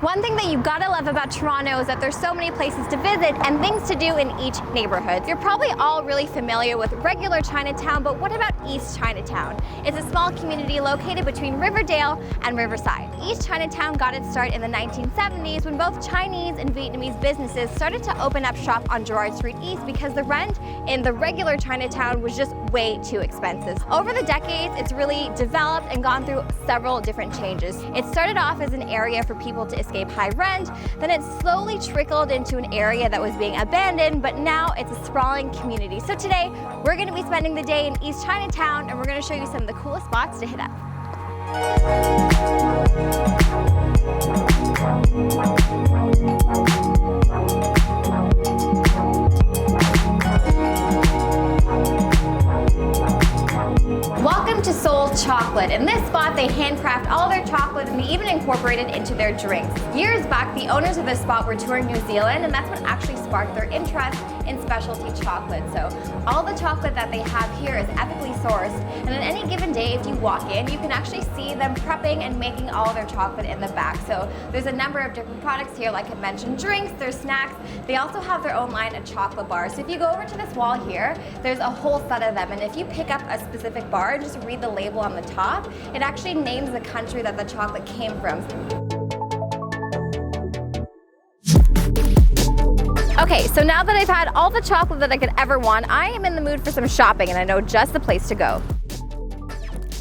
One thing that you gotta love about Toronto is that there's so many places to visit and things to do in each neighborhood. You're probably all really familiar with regular Chinatown, but what about East Chinatown? It's a small community located between Riverdale and Riverside. East Chinatown got its start in the 1970s when both Chinese and Vietnamese businesses started to open up shop on Gerrard Street East because the rent in the regular Chinatown was just way too expensive. Over the decades, it's really developed and gone through several different changes. It started off as an area for people to escape high rent, then it slowly trickled into an area that was being abandoned, but now it's a sprawling community. So today, we're gonna be spending the day in East Chinatown and we're gonna show you some of the coolest spots to hit up. Welcome to Seoul Chocolate. In this spot, they handcraft all their chocolate and they even incorporate it into their drinks. Years back, the owners of this spot were touring New Zealand, and that's what actually sparked their interest in specialty chocolate. So all the chocolate that they have here is ethically sourced, and on any given day, if you walk in, you can actually see them prepping and making all their chocolate in the back. So there's a number of different products here, like I mentioned, drinks, there's snacks. They also have their own line of chocolate bars. So if you go over to this wall here, there's a whole set of them, and if you pick up a specific bar and just read the label on the top, it actually names the country that the chocolate came from. Okay, so now that I've had all the chocolate that I could ever want, I am in the mood for some shopping and I know just the place to go.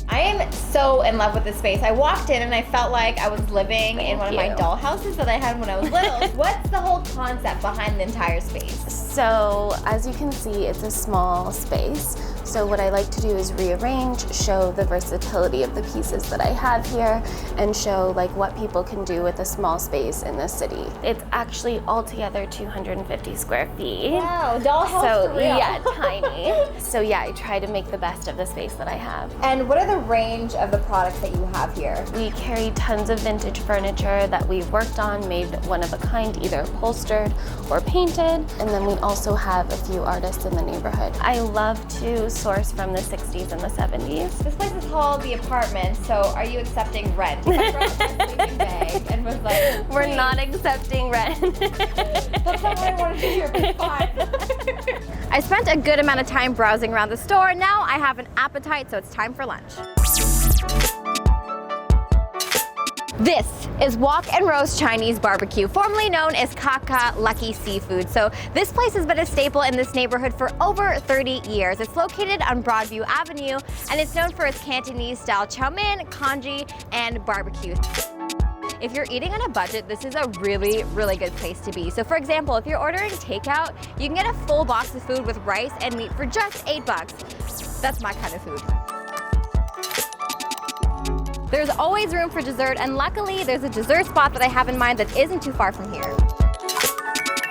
I am so in love with this space. I walked in and I felt like I was living in one of my doll houses that I had when I was little. What's the whole concept behind the entire space? So as you can see, it's a small space. So what I like to do is rearrange, show the versatility of the pieces that I have here, and show like what people can do with a small space in the city. It's actually altogether 250 square feet. Wow, dollhouse so for real. Yeah, tiny. So yeah, I try to make the best of the space that I have. And what are the range of the products that you have here? We carry tons of vintage furniture that we've worked on, made one of a kind, either upholstered or painted. And then we also have a few artists in the neighborhood. I love to source from the 60s and the 70s. This place is called The Apartment, so are you accepting rent? If I brought my sleeping bag and was like, we're not accepting rent. That's not what I wanted to hear, but fine. I spent a good amount of time browsing around the store. Now I have an appetite, so it's time for lunch. This is Wok and Roast Chinese Barbecue, formerly known as Kaka Lucky Seafood. So this place has been a staple in this neighborhood for over 30 years. It's located on Broadview Avenue, and it's known for its Cantonese-style chow mein, congee, and barbecue. If you're eating on a budget, this is a really, really good place to be. So for example, if you're ordering takeout, you can get a full box of food with rice and meat for just $8. That's my kind of food. There's always room for dessert, and luckily there's a dessert spot that I have in mind that isn't too far from here.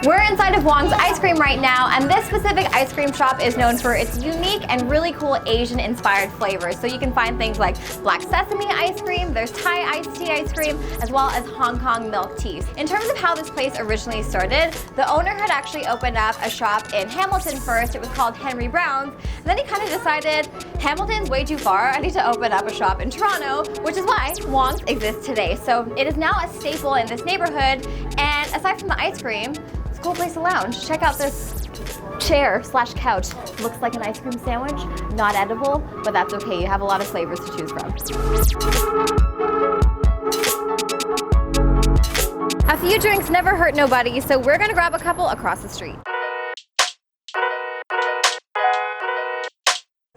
We're inside of Wong's Ice Cream right now, and this specific ice cream shop is known for its unique and really cool Asian-inspired flavors. So you can find things like black sesame ice cream, there's Thai iced tea ice cream, as well as Hong Kong milk teas. In terms of how this place originally started, the owner had actually opened up a shop in Hamilton first. It was called Henry Brown's, and then he kind of decided, Hamilton's way too far, I need to open up a shop in Toronto, which is why Wong's exists today. So it is now a staple in this neighborhood, and aside from the ice cream, cool place to lounge. Check out this chair/couch. Looks like an ice cream sandwich. Not edible, but that's okay. You have a lot of flavors to choose from. A few drinks never hurt nobody, so we're gonna grab a couple across the street.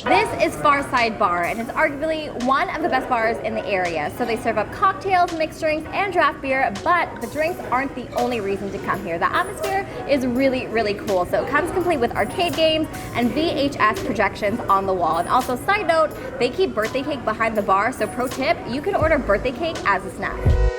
This is Farside Bar, and it's arguably one of the best bars in the area. So they serve up cocktails, mixed drinks, and draft beer, but the drinks aren't the only reason to come here. The atmosphere is really, really cool. So it comes complete with arcade games and VHS projections on the wall. And also, side note, they keep birthday cake behind the bar, so pro tip, you can order birthday cake as a snack.